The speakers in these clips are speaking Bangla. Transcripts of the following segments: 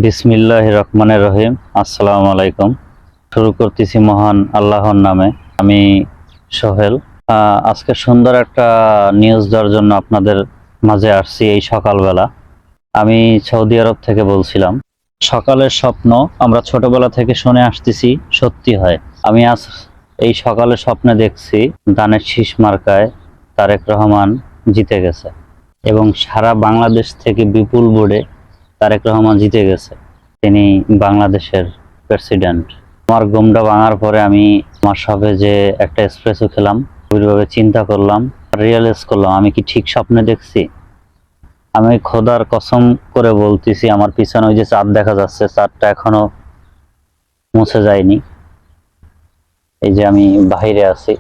বিসমিল্লাহির রহমানির রহিম। আসসালামু আলাইকুম। শুরু করতেছি মহান আল্লাহর নামে। আমি সোহেল। আজকে সুন্দর একটা নিউজ দেওয়ার জন্য আপনাদের মাঝে আসছি এই সকালবেলা। আমি সৌদি আরব থেকে বলছিলাম। সকালের স্বপ্ন আমরা ছোটবেলা থেকে শুনে আসতেছি, সত্যি হয়। আমি আজ এই সকালে স্বপ্নে দেখছি ধানের শীষ মার্কায় তারেক রহমান জিতে গেছে এবং সারা বাংলাদেশ থেকে বিপুল ভোটে তারেক রহমান জিতে গেছে। তিনি বাংলাদেশের প্রেসিডেন্ট। আমার ঘুমটা ভাঙার পরে আমি আমার শপে যে একটা এসপ্রেসো খেলাম, গভীরভাবে চিন্তা করলাম, রিয়েলাইজ করলাম আমি কি ঠিক স্বপ্নে দেখছি। আমি খোদার কসম করে বলতেছি, আমার পিছনে ওই যে চাঁদ দেখা যাচ্ছে, চাঁদটা এখনো মুছে যায়নি। এই যে আমি বাহিরে আছি,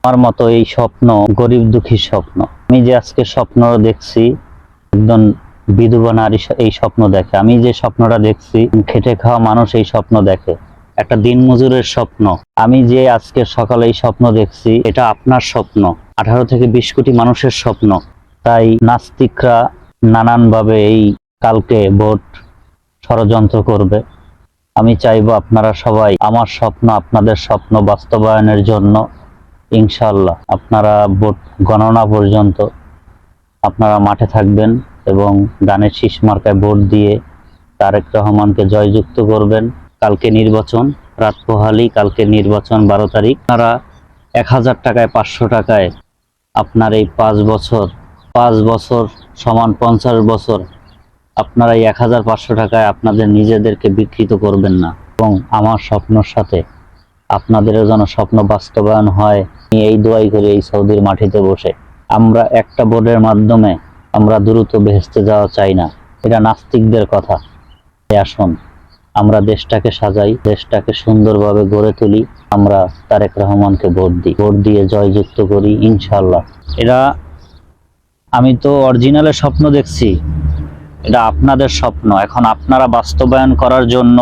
আমার মতো এই স্বপ্ন গরিব দুঃখীর স্বপ্ন। আমি যে আজকে স্বপ্ন দেখছি, একদম বিধবা নারী এই স্বপ্ন দেখে। আমি যে স্বপ্নটা দেখছি, খেটে খাওয়া মানুষ এই স্বপ্ন দেখে, একটা দিনমজুরের স্বপ্ন। আমি যে আজকে সকালে এই স্বপ্ন দেখছি, এটা আপনার স্বপ্ন, 18 থেকে 20 কোটি মানুষের স্বপ্ন। তাই নাস্তিকরা নানানভাবে এই কালকে ভোট ষড়যন্ত্র করবে। আমি চাইবো আপনারা সবাই আমার স্বপ্ন, আপনাদের স্বপ্ন বাস্তবায়নের জন্য ইনশাআল্লাহ আপনারা ভোট গণনা পর্যন্ত আপনারা মাঠে থাকবেন এবং ধানের শীষ মার্কায় ভোট দিয়ে তারেক রহমানকে জয়যুক্ত করবেন। কালকে নির্বাচন, রাত পোহালি কালকে নির্বাচন, 12 তারিখ। আপনারা 1000 টাকায় 500 টাকায় আপনার এই 5 বছর সমান 50 বছর আপনারা এই 1500 টাকায় আপনাদের নিজেদেরকে বিকৃত করবেন না। এবং আমার স্বপ্নের সাথে আপনাদেরও যেন স্বপ্ন বাস্তবায়ন হয়, এই দোয়াই করি এই সৌদির মাটিতে বসে। আমরা একটা ভোটের মাধ্যমে আমরা দ্রুত বেহেশতে যাওয়া চাই না, এটা নাস্তিকদের কথা। আসুন আমরা দেশটাকে সাজাই, দেশটাকে সুন্দরভাবে গড়ে তুলি। আমরা তারেক রহমানকে ভোট দিই, ভোট দিয়ে জয়যুক্ত করি ইনশাআল্লাহ। এরা আমি তো অরিজিনালের স্বপ্ন দেখছি, এটা আপনাদের স্বপ্ন। এখন আপনারা বাস্তবায়ন করার জন্য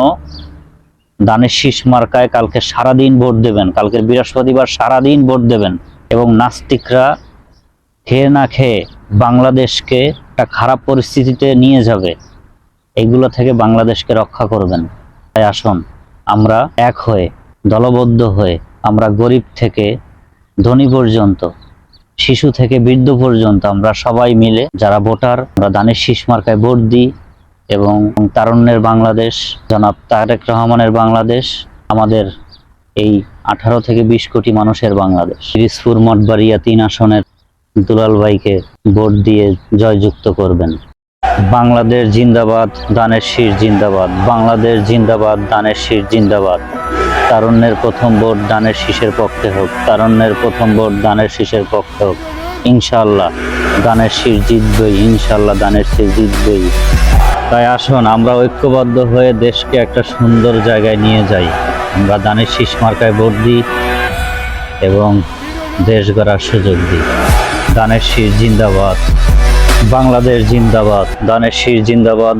ধানের শীষ মার্কায় কালকে সারাদিন ভোট দেবেন। কালকে বৃহস্পতিবার সারাদিন ভোট দেবেন এবং নাস্তিকরা খেয়ে না খেয়ে বাংলাদেশকে একটা খারাপ পরিস্থিতিতে নিয়ে যাবে, এগুলো থেকে বাংলাদেশকে রক্ষা করবেন। তাই আসুন আমরা এক হয়ে, দলবদ্ধ হয়ে, আমরা গরিব থেকে ধনী পর্যন্ত, শিশু থেকে বৃদ্ধ পর্যন্ত আমরা সবাই মিলে যারা ভোটার, আমরা ধানের শীষ মার্কায় ভোট দিই এবং তারুণ্যের বাংলাদেশ, জনাব তারেক রহমানের বাংলাদেশ, আমাদের এই 18 থেকে 20 কোটি মানুষের বাংলাদেশ। পিরিজপুর মঠবাড়িয়া 3 আসনের দুলাল ভাইকে ভোট দিয়ে জয়যুক্ত করবেন। বাংলাদেশ জিন্দাবাদ, ধানের শীষ জিন্দাবাদ। বাংলাদেশ জিন্দাবাদ, ধানের শীষ জিন্দাবাদ। তারুণ্যের প্রথম ভোট ধানের শীষের পক্ষে হোক, তারুণ্যের প্রথম ভোট ধানের শীষের পক্ষে হোক। ইনশাআল্লাহ ধানের শীষ জিতবেই, ইনশাআল্লাহ ধানের শীষ জিতবেই। তাই আসুন আমরা ঐক্যবদ্ধ হয়ে দেশকে একটা সুন্দর জায়গায় নিয়ে যাই। আমরা ধানের শীষ মার্কায় ভোট দিই এবং দেশ গড়ার সুযোগ দিই। ধানের শীষ জিন্দাবাদ, বাংলাদেশ জিন্দাবাদ, ধানের শীষ জিন্দাবাদ।